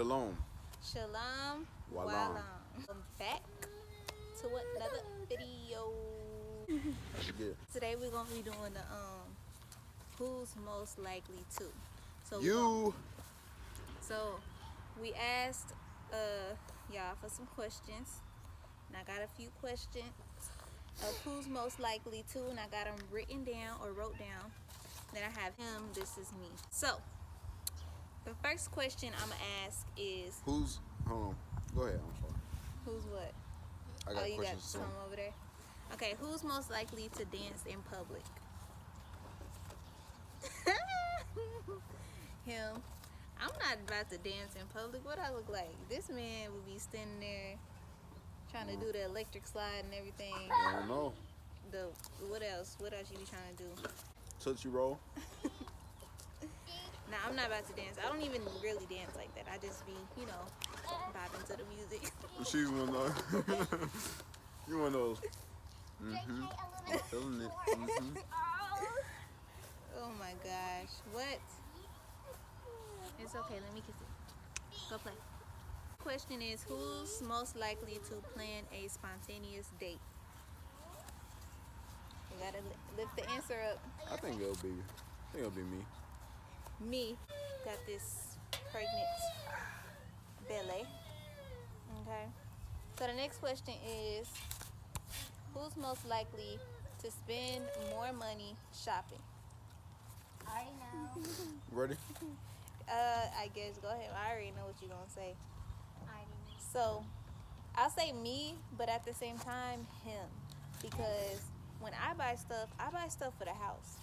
Shalom. Shalom, Walam. walam. Welcome back to another video. Yeah. Today we're gonna be doing the who's most likely to. So You. so we asked y'all for some questions, and I got a few questions of who's most likely to, and I got them written down or wrote down. Then I have him. This is me. So the first question I'm gonna ask is Who's? Hold on. Go ahead. I'm sorry. who's what? I got Oh, you got questions. some over there? Okay, who's most likely to dance in public? Him. I'm not about to dance in public. What I look like? This man would be standing there trying to do the electric slide and everything. I don't know. What else? What else you be trying to do? Tootsie Roll. Nah, I'm not about to dance. I don't even really dance like that. I just be, vibing to the music. She's one of those. You one of those. Mm-hmm. I'm feeling it. Mm-hmm. Oh my gosh. What? It's okay. Let me kiss it. Go play. Question is, who's most likely to plan a spontaneous date? You gotta lift the answer up. I think it'll be me. Me got this pregnant belly. Okay. So the next question is, who's most likely to spend more money shopping? I already know. Ready? I guess go ahead. I already know what you're gonna say. I already know. So I'll say me, but at the same time him, because when I buy stuff for the house.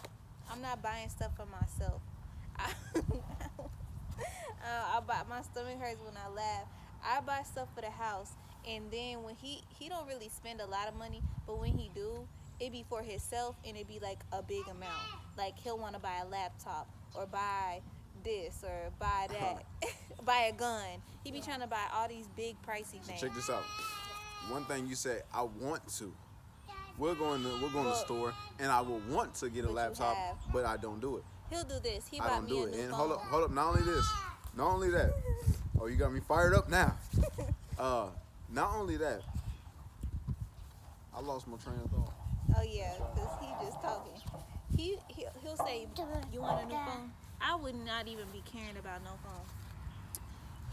I'm not buying stuff for myself. I buy, my stomach hurts when I laugh. I buy stuff for the house, and then when he don't really spend a lot of money, but when he do, it be for himself, and it be like a big amount. Like he'll want to buy a laptop or buy this or buy that, buy a gun. He be trying to buy all these big pricey So things. check this out. One thing you said, I want to. We're going to the store, and I will want to get a But you laptop, have. but I don't do it. He'll do this. He I bought don't me do a it. new And phone. hold up. Not only this, not only that. Oh, you got me fired up now. Not only that. I lost my train of thought. Oh yeah, because he just talking. He'll say, you want a new phone? I would not even be caring about no phone.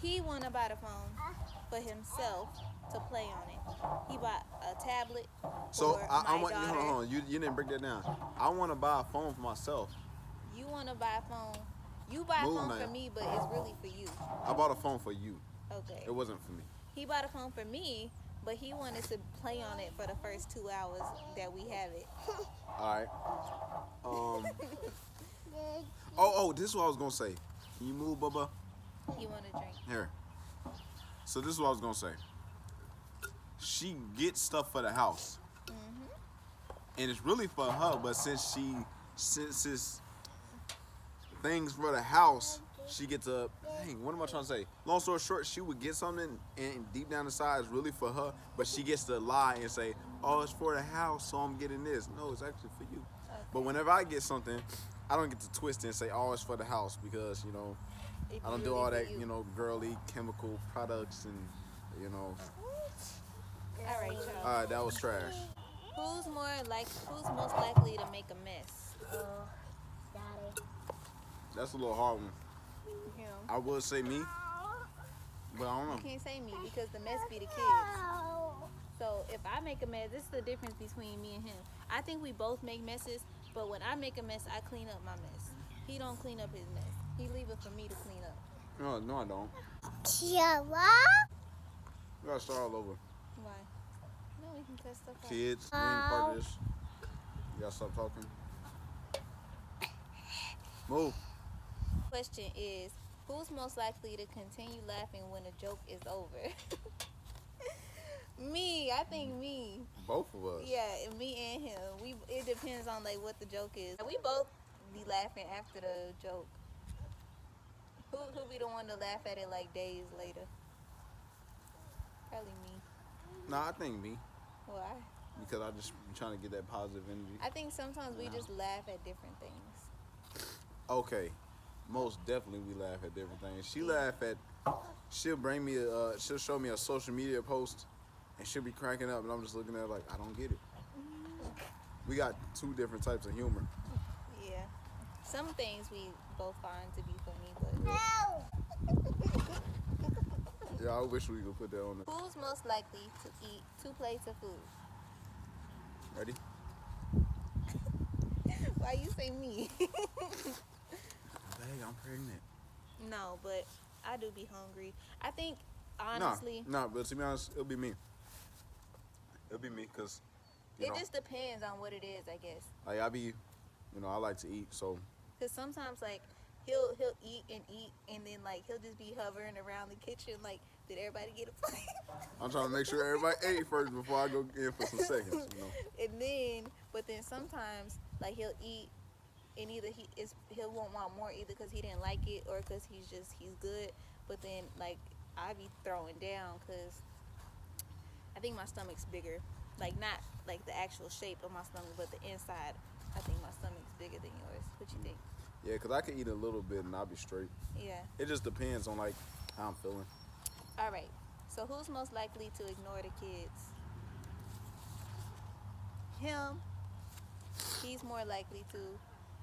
He want to buy the phone for himself to play on it. He bought a tablet So for I my want daughter. hold on. You didn't break that down. I want to buy a phone for myself. You want to buy a phone. You buy a Move phone now. for me, but it's really for you. I bought a phone for you. Okay. It wasn't for me. He bought a phone for me, but he wanted to play on it for the first 2 hours that we have it. All right. Oh, this is what I was gonna say. Can you move, Bubba? You want to drink? Here. So this is what I was gonna say. She gets stuff for the house, and it's really for her. But since it's things for the house, she gets a. Dang, what am I trying to say? Long story short, she would get something, and deep down inside, it's really for her. But she gets to lie and say, "Oh, it's for the house, so I'm getting this." No, it's actually for you. Okay. But whenever I get something, I don't get to twist it and say, "Oh, it's for the house," because It's I don't really do all for that, you. girly chemical products and, All right, y'all. All right, that was trash. Who's most likely to make a mess? Oh, Daddy. That's a little hard one. Him. I would say me, but I don't know. You can't say me because the mess be the kids. So if I make a mess, this is the difference between me and him. I think we both make messes, but when I make a mess, I clean up my mess. He don't clean up his mess. He leave it for me to clean up. No, I don't. Chihuahua? We gotta start all over. Why? No, we can cut stuff out. Kids, we ain't part of this. You gotta stop talking. Move. Question is, who's most likely to continue laughing when a joke is over? Me. I think me. Both of us. Yeah, me and him. It depends on like what the joke is. We both be laughing after the joke. Who be the one to laugh at it like days later? Probably me. Nah, I think me. Why? Because I just be trying to get that positive energy. I think sometimes we just laugh at different things. Okay. Most definitely we laugh at different things. She laugh at she'll bring me she'll show me a social media post, and she'll be cracking up, and I'm just looking at her like, I don't get it. We got two different types of humor. Yeah. Some things we both find to be funny, but Yeah, I wish we could put that on there. who's most likely to eat 2 plates of food? Ready? Why you say me? Dang, I'm pregnant. No, but I do be hungry. I think honestly, Nah, but to be honest, it'll be me. It'll be me, cause you it know, just depends on what it is, I guess. like I be, I like to eat, so Cause sometimes like he'll eat, and then like he'll just be hovering around the kitchen like, did everybody get a plate? I'm trying to make sure everybody ate first before I go in for some seconds. And then, but then sometimes like he'll eat, and either he won't want more either because he didn't like it or because he's good. But then like I be throwing down because I think my stomach's bigger, like not like the actual shape of my stomach, but the inside. I think my stomach's bigger than yours. What you think? Yeah, cause I can eat a little bit and I'll be straight. Yeah. It just depends on like how I'm feeling. All right. So who's most likely to ignore the kids? Him. He's more likely to.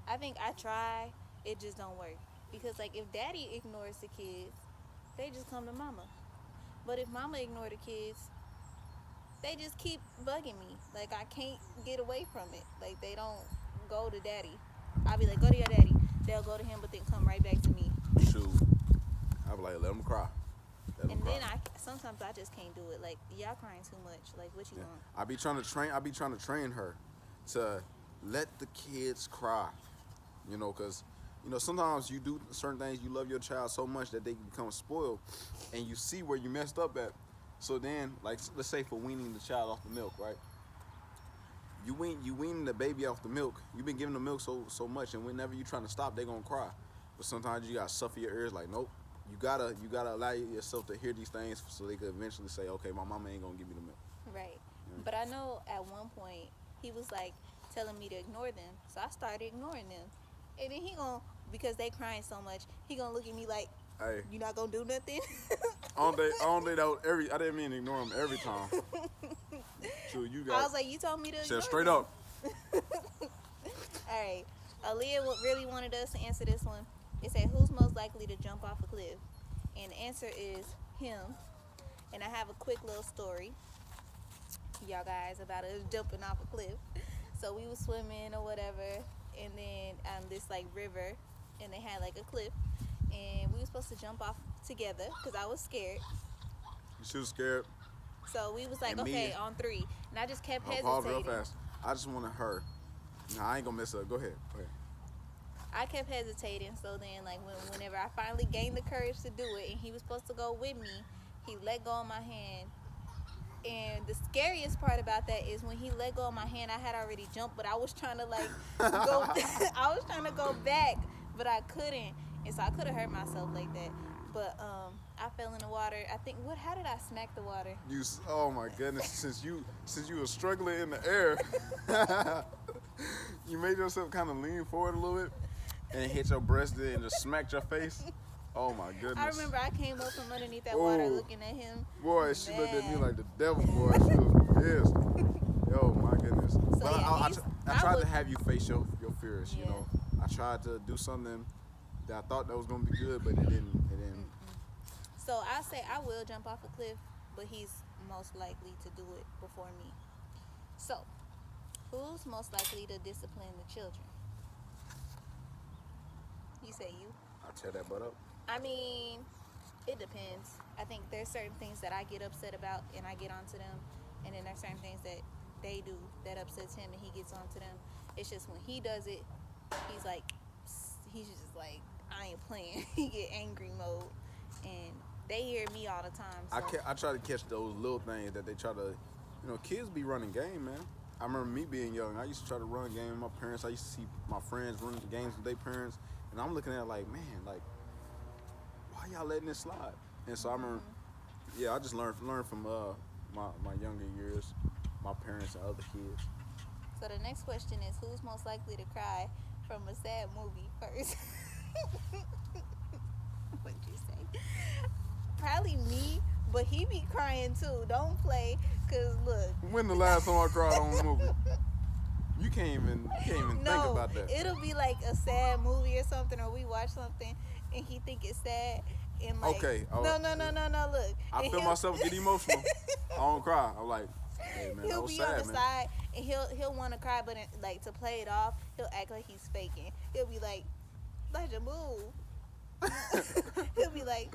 I think I try. It just don't work because like if daddy ignores the kids, they just come to mama. But if mama ignore the kids, they just keep bugging me. Like I can't get away from it. Like they don't go to daddy. I'll be like, go to your daddy. They'll go to him, but then come right back to me. Shoot, I'll be like, let them cry. And then sometimes I just can't do it. Like y'all crying too much. Like what you want? I be trying to train her to let the kids cry. Cause sometimes you do certain things. You love your child so much that they become spoiled, and you see where you messed up at. So then, like, let's say for weaning the child off the milk, right? You wean the baby off the milk. You've been giving the milk so much, and whenever you trying to stop, they gonna cry. But sometimes you gotta suffer your ears. Like, nope. You gotta allow yourself to hear these things so they could eventually say, okay, my mama ain't gonna give me the milk. Right. But I know at one point he was like telling me to ignore them, so I started ignoring them. And then because they crying so much, he gonna look at me like, Hey, you not gonna do nothing? I don't think that was I didn't mean to ignore him every time. True, you got. I was like, you told me to ignore Said straight them. up. All right. Aaliyah really wanted us to answer this one. It said, who's most likely to jump off a cliff? And the answer is him. And I have a quick little story, y'all guys, about us jumping off a cliff. So we was swimming or whatever, and then this like river, and they had like a cliff, and we were supposed to jump off together because I was scared. She was scared. So we was like, And me- okay, on 3, and I just kept Pause real hesitating. fast. I just wanted her. Nah, I ain't gonna mess up. Go ahead. I kept hesitating, so then like whenever I finally gained the courage to do it, and he was supposed to go with me, he let go of my hand. And the scariest part about that is when he let go of my hand, I had already jumped, but I was trying to like go. I was trying to go back, but I couldn't, and so I could have hurt myself like that. But I fell in the water. I think how did I smack the water? Oh my goodness! Since you were struggling in the air, you made yourself kind of lean forward a little bit, and hit your breast there and just smacked your face. Oh my goodness! I remember I came up from underneath that water Ooh. looking at him. Boy, she looked at me Man. like the devil, boy. She was pissed. Oh my goodness. So, But yeah, I tried to have you face your fears, Yeah. I tried to do something that I thought that was gonna be good, but it didn't. So I say I will jump off a cliff, but he's most likely to do it before me. So, who's most likely to discipline the children? You say you? I'll tear that butt up. I mean, it depends. I think there's certain things that I get upset about and I get onto them, and then there's certain things that they do that upsets him and he gets onto them. It's just when he does it, he's just like, I ain't playing. He get angry mode, and they hear me all the time. So. I try to catch those little things that they try to, kids be running game, man. I remember me being young. I used to try to run game with my parents. I used to see my friends running games with their parents, and I'm looking at it like, man, like, why y'all letting this slide? And so I remember, I just learned from my younger years, my parents and other kids. So the next question is, who's most likely to cry from a sad movie first? What'd you say? probably me, but he be crying too. Don't play, cause look. When the last time I cried on a movie? You can't even think No, about that. it'll be like a sad movie or something, or we watch something and he think it's sad, and like, Okay, no, look. I And feel myself get emotional. I don't cry. I'm like, hey man, that he'll was be on sad, the man. side and he'll want to cry, but like to play it off, he'll act like he's faking. He'll be like, Elijah, move. He'll be like,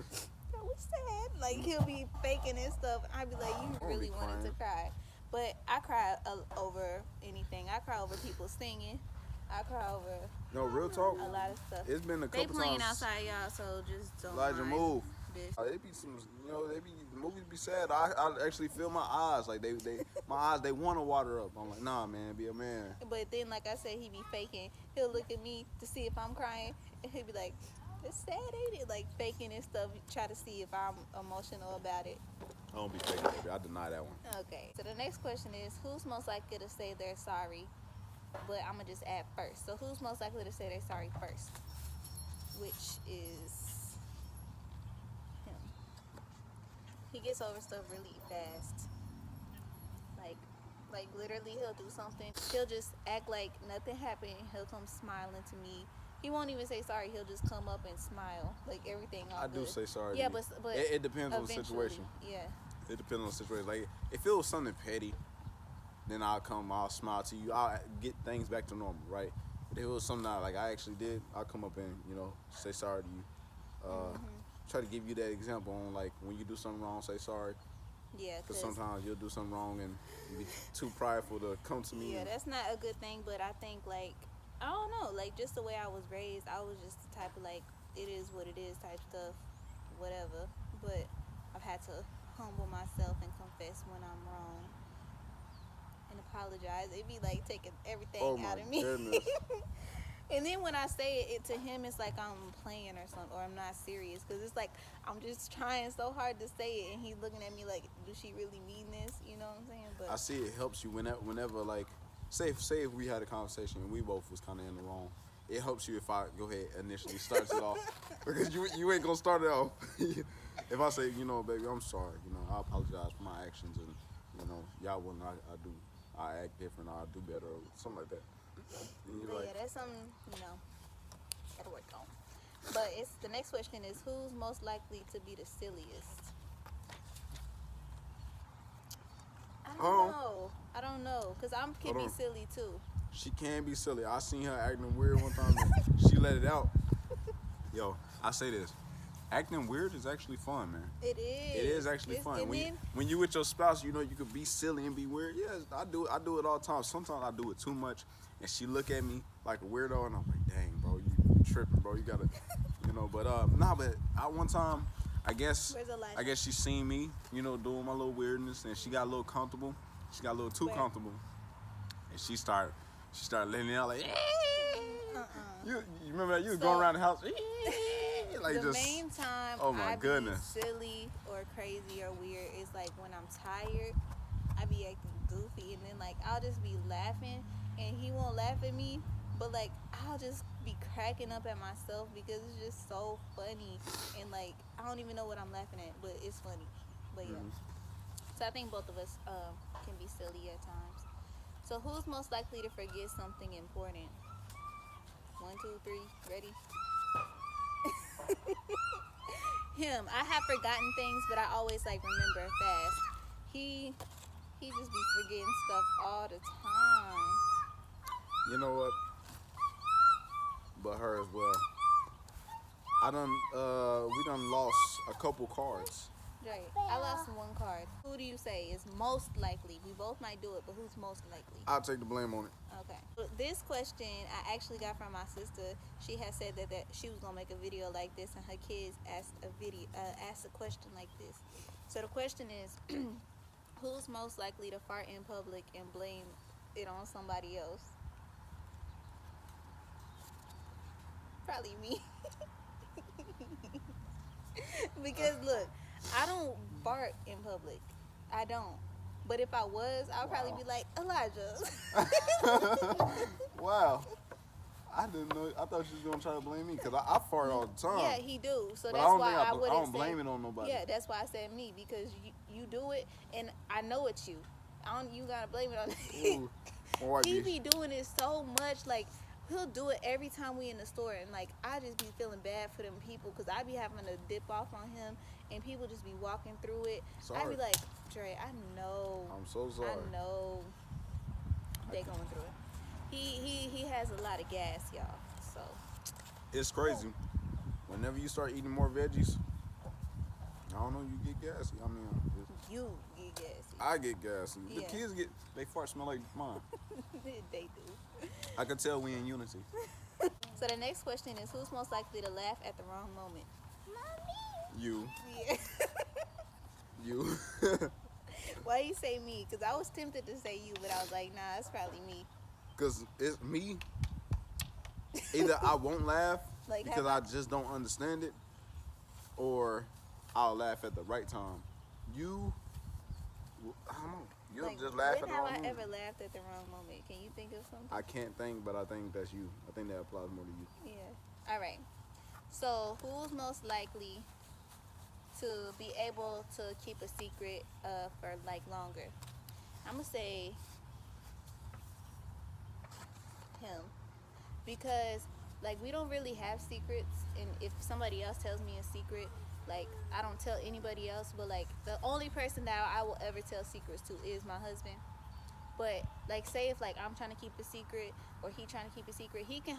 "Bro, what's sad?" Like he'll be faking and stuff. And I'd be like, you I'll really be wanted to cry, but I cry over anything. I cry over people singing. I cry over No, real talk. a lot of stuff. It's been a They couple playing times. outside, y'all, so just don't Elijah, mind move. this. They be some, they be the movies be sad. I actually feel my eyes like my eyes they want to water up. I'm like, nah, man, be a man. But then, like I said, he be faking. He'll look at me to see if I'm crying, and he'll be like, "It's sad, ain't it?" Like faking and stuff. Try to see if I'm emotional about it. I don't be faking, baby. I deny that one. Okay. So the next question is, who's most likely to say they're sorry? But I'm gonna just add first. So who's most likely to say they're sorry first? Which is him. He gets over stuff really fast. Like literally, he'll do something. He'll just act like nothing happened. He'll come smiling to me. He won't even say sorry. He'll just come up and smile, like everything all I good. do say sorry. Yeah, to you. but it depends on the eventually, situation. Yeah. It depends on the situation. Like if it was something petty, then I'll smile to you. I'll get things back to normal, right? But if it was something I actually did, I'll come up and say sorry to you. Try to give you that example on like when you do something wrong, say sorry. Yeah, Because sometimes you'll do something wrong and you be too prideful to come to me. Yeah, that's not a good thing. But I think like I don't know, like just the way I was raised, I was just the type of like it is what it is type stuff, whatever. But I've had to humble myself and confess when I'm wrong and apologize. It be like taking everything out of me. Goodness. And then when I say it to him, it's like I'm playing or something, or I'm not serious, because it's like I'm just trying so hard to say it, and he's looking at me like, "Does she really mean this?" You know what I'm saying? But I see it helps you whenever like, say if we had a conversation and we both was kind of in the wrong. It helps you if I go ahead initially starts it off, because you ain't gonna start it off. If I say, baby, I'm sorry, I apologize for my actions, and y'all wouldn't, I act different, I do better, or something like that. But yeah, that's something, gotta work on. But the next question is, who's most likely to be the silliest? I don't know, because I can be silly too. She can be silly. I seen her acting weird one time and she let it out. Yo, I say this. Acting weird is actually fun, man. It is. It is actually fun. When you with your spouse, you could be silly and be weird. Yes, I do it all the time. Sometimes I do it too much and she look at me like a weirdo and I'm like, dang, bro, you tripping, bro. You gotta, but one time, I guess she seen me, doing my little weirdness and she got a little comfortable. She got a little too comfortable. And she started letting it out like, you remember that? You was going around the house, like the main time oh my I goodness. be silly or crazy or weird is like when I'm tired, I be acting goofy, and then like I'll just be laughing, and he won't laugh at me, but like I'll just be cracking up at myself because it's just so funny, and like I don't even know what I'm laughing at, but it's funny. But yeah, so I think both of us can be silly at times. So who's most likely to forget something important? 1, 2, 3, ready? Him. I have forgotten things, but I always like remember fast. He just be forgetting stuff all the time. You know what? But her as well. We done lost a couple cards. Right. I lost one card. Who do you say is most likely? We both might do it, but who's most likely? I'll take the blame on it. Okay. So this question I actually got from my sister. She had said that she was gonna make a video like this, and her kids asked a question like this. So the question is, who's most likely to fart in public and blame it on somebody else? Probably me. Because look, I don't fart in public. I don't. But if I was, I'd probably be like, Elijah. Wow. I didn't know. I thought you was gonna try to blame me because I fart all the time. Yeah, he do. So But that's I don't why think I wouldn't I don't say. blame it on nobody. Yeah, that's why I said me because you do it, and I know it's you. I don't. You gotta blame it on. Ooh, my wife He be- be doing it so much, like he'll do it every time we in the store, and like I just be feeling bad for them people because I be having to dip off on him, and people just be walking through it. I Sorry. be like, Dre, I know. I'm so sorry. I know they going through it. He has a lot of gas, y'all. So It's crazy. Whenever you start eating more veggies, I don't know, you get gassy. I mean, you get gassy. I get gassy. The Yeah. kids they fart smell like mine. They do. I can tell we in unity. So the next question is, who's most likely to laugh at the wrong moment? Mommy. You. Yeah. You. Why you say me? Because I was tempted to say you, but I was like, nah, it's probably me. Because it's me. Either I won't laugh Like, because I just don't understand it, or I'll laugh at the right time. You, I don't know. You'll like, just laugh at when the have wrong I moment. ever laughed at the wrong moment? Can you think of something? I can't think, but I think that's you. I think that applies more to you. Yeah. All right. So who's most likely to be able to keep a secret for like longer? I'm gonna say him, because like we don't really have secrets, and if somebody else tells me a secret, like I don't tell anybody else, but like the only person that I will ever tell secrets to is my husband. But like say if like I'm trying to keep a secret or he trying to keep a secret, he can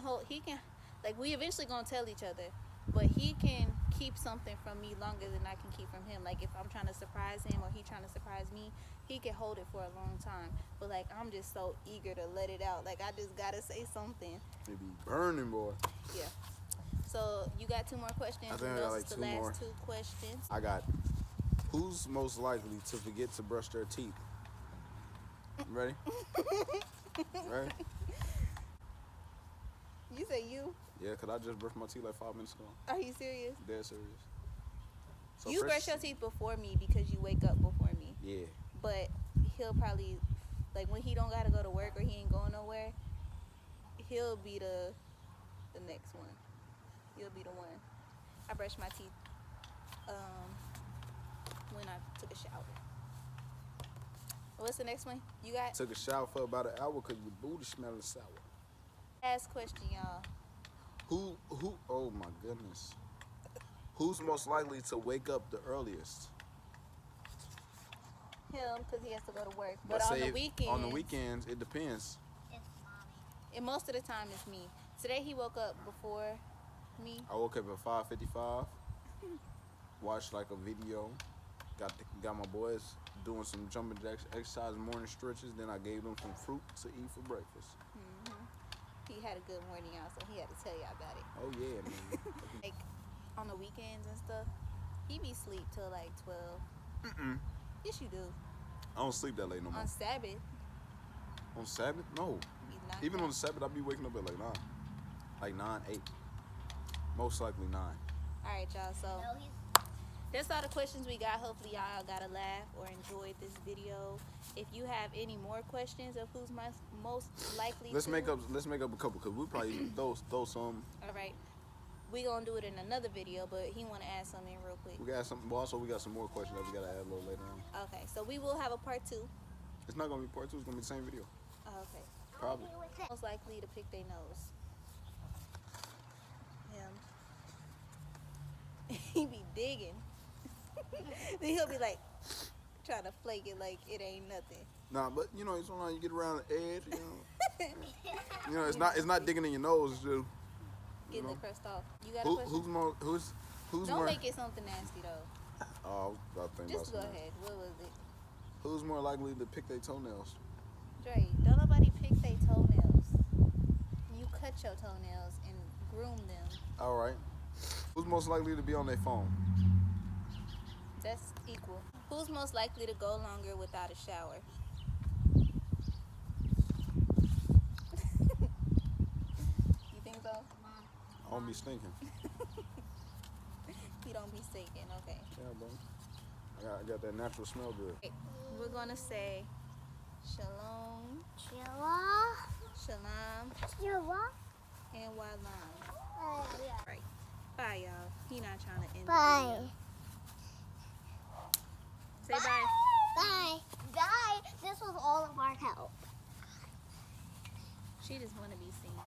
like we eventually gonna tell each other, but he can keep something from me longer than I can keep from him. Like if I'm trying to surprise him or he trying to surprise me, he can hold it for a long time. But like I'm just so eager to let it out. Like I just gotta say something. It be burning, boy. Yeah. So you got 2 more questions. I think and I got, those like, is the 2 last more. 2 questions. I got, who's most likely to forget to brush their teeth? Ready? Ready? You say you? Yeah, because I just brushed my teeth like 5 minutes ago. Are you serious? Dead serious. So You fresh- brush your teeth before me because you wake up before me. Yeah. But he'll probably, like when he don't gotta go to work or he ain't going nowhere, he'll be the next one. He'll be the one. I brush my teeth when I took a shower. What's the next one you got? Took a shower for about an hour because your booty smelling sour. Last question, y'all. Who, oh my goodness. Who's most likely to wake up the earliest? Him, because he has to go to work. But Let's on say the weekends, on the weekends, it depends. It's mommy. and most of the time it's me. Today he woke up before me. I woke up at 5:55, watched like a video, got my boys doing some jumping jacks, exercise, morning stretches. Then I gave them some fruit to eat for breakfast. He had a good morning out, so he had to tell y'all about it. Oh yeah, man. Like on the weekends and stuff, he be sleep till like 12. Yes, you do. I don't sleep that late no more. On Sabbath, On Sabbath? No. he's not. Even on the Sabbath, I be waking up at like 9. Like 9, 8. Most likely 9. All right, y'all. So No, he's that's all the questions we got. Hopefully y'all got a laugh or enjoyed this video. If you have any more questions of who's most likely Let's to, make up a couple because we probably throw some. All right, we gonna do it in another video, but he want to add something real quick. We got some. Well, also we got some more questions that we gotta add a little later on. Okay, so we will have a part 2. It's not gonna be part 2. It's gonna be the same video. Okay. Probably. Most likely to pick their nose. Him. He be digging. Then he'll be like trying to flake it like it ain't nothing. Nah, but you know, sometimes you get around the edge. You know, it's not digging in your nose. It's just Getting know. the crust off. You got a question? who's Don't more? make it something nasty though. Oh, I was about to think about Just go something. ahead. What was it? Who's more likely to pick their toenails? Dre, don't nobody pick their toenails. You cut your toenails and groom them. All right. Who's most likely to be on their phone? That's equal. Who's most likely to go longer without a shower? You think so? I don't be stinking. You don't be stinking. Okay. Yeah, bro. I got that natural smell good. Okay. We're gonna say shalom, Chilla. shalom, Chilla. and Wildline. Yeah. Right. Bye, y'all. He not trying to end the Bye. video. Say bye. Bye. Bye. This was all of our help. She just want to be seen.